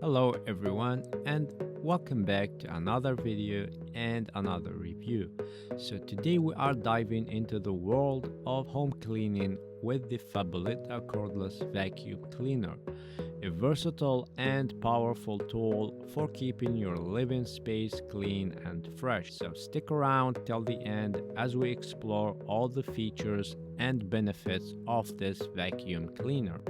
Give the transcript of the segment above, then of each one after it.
Hello everyone and welcome back to another video and another review. So today we are diving into the world of home cleaning with the Fabuletta cordless vacuum cleaner, a versatile and powerful tool for keeping your living space clean and fresh. So stick around till the end as we explore all the features and benefits of this vacuum cleaner.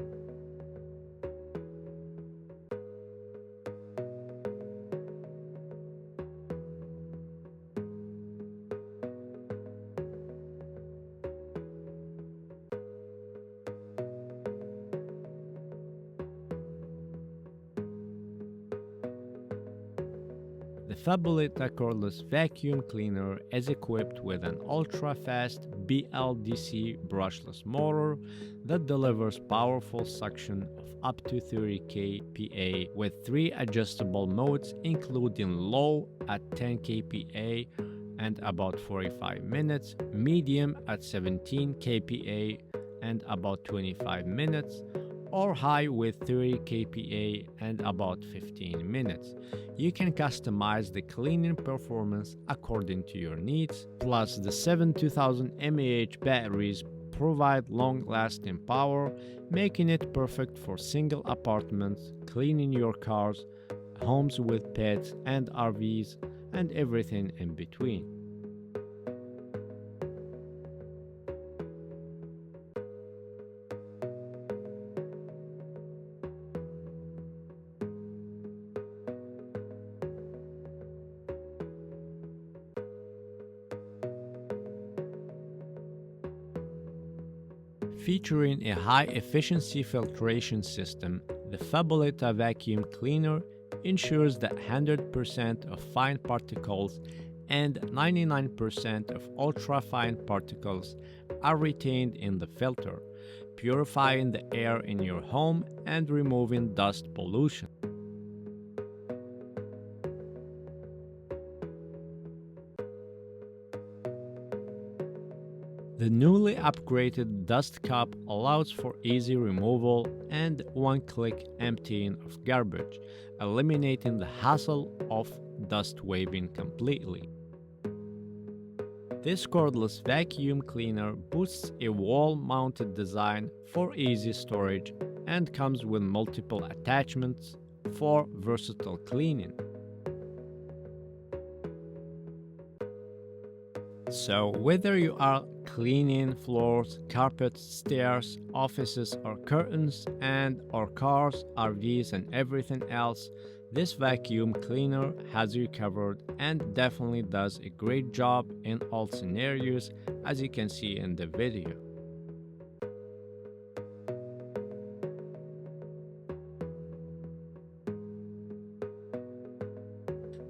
The Fabuletta cordless vacuum cleaner is equipped with an ultra-fast BLDC brushless motor that delivers powerful suction of up to 30 kPa with 3 adjustable modes including low at 10 kPa and about 45 minutes, medium at 17 kPa and about 25 minutes, or high with 30 kPa and about 15 minutes. You can customize the cleaning performance according to your needs, plus the 72,000 mAh batteries provide long-lasting power, making it perfect for single apartments, cleaning your cars, homes with pets and RVs, and everything in between. Featuring a high-efficiency filtration system, the Fabuletta vacuum cleaner ensures that 100% of fine particles and 99% of ultra-fine particles are retained in the filter, purifying the air in your home and removing dust pollution. The newly upgraded dust cup allows for easy removal and one-click emptying of garbage, eliminating the hassle of dust waving completely. This cordless vacuum cleaner boasts a wall-mounted design for easy storage and comes with multiple attachments for versatile cleaning. So, whether you are cleaning floors, carpets, stairs, offices, or curtains, or cars, RVs, and everything else, this vacuum cleaner has you covered and definitely does a great job in all scenarios, as you can see in the video.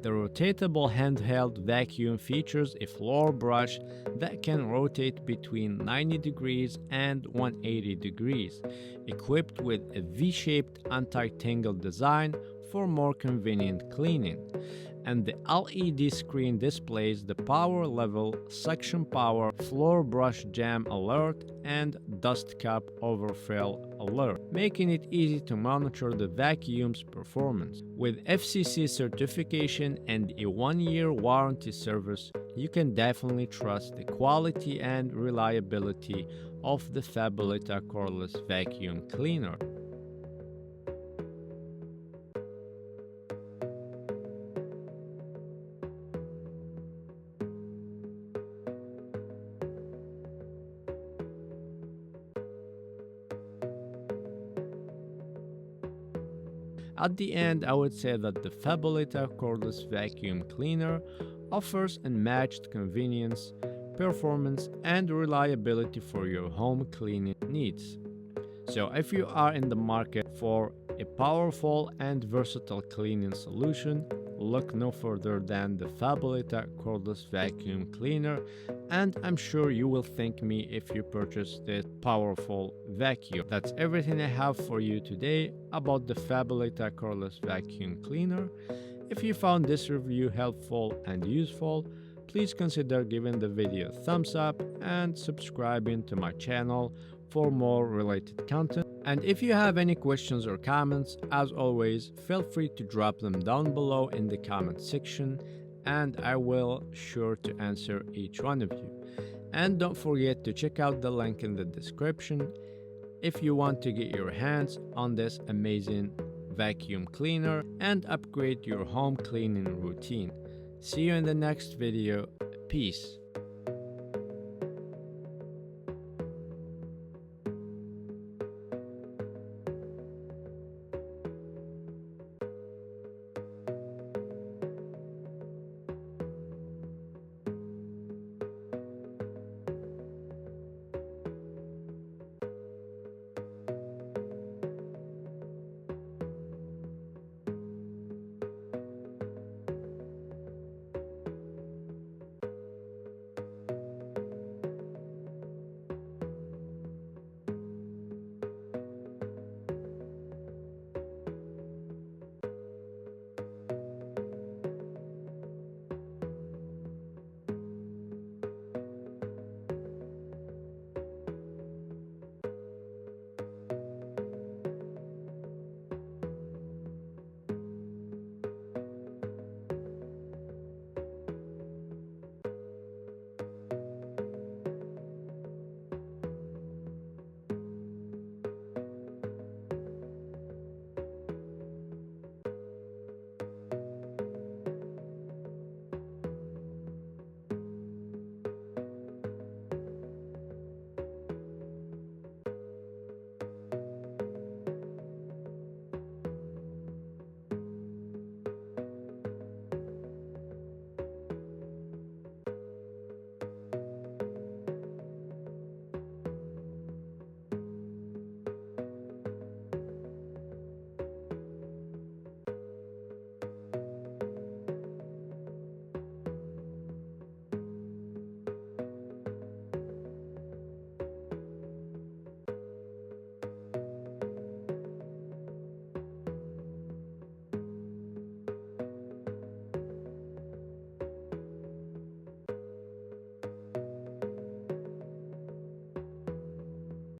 The rotatable handheld vacuum features a floor brush that can rotate between 90 degrees and 180 degrees, equipped with a V-shaped anti-tangle design for more convenient cleaning. And the LED screen displays the power level, suction power, floor brush jam alert, and dust cap overfill alert, making it easy to monitor the vacuum's performance. With FCC certification and a 1-year warranty service, you can definitely trust the quality and reliability of the Fabuletta cordless vacuum cleaner. At the end, I would say that the Fabuletta cordless vacuum cleaner offers unmatched convenience, performance, and reliability for your home cleaning needs. So if you are in the market for a powerful and versatile cleaning solution, look no further than the Fabuletta cordless vacuum cleaner, and I'm sure you will thank me if you purchase this powerful vacuum. That's everything I have for you today about the Fabuletta cordless vacuum cleaner. If you found this review helpful and useful, please consider giving the video a thumbs up and subscribing to my channel for more related content. And if you have any questions or comments, as always, feel free to drop them down below in the comment section, and I will sure to answer each one of you. And don't forget to check out the link in the description if you want to get your hands on this amazing vacuum cleaner and upgrade your home cleaning routine. See you in the next video. Peace.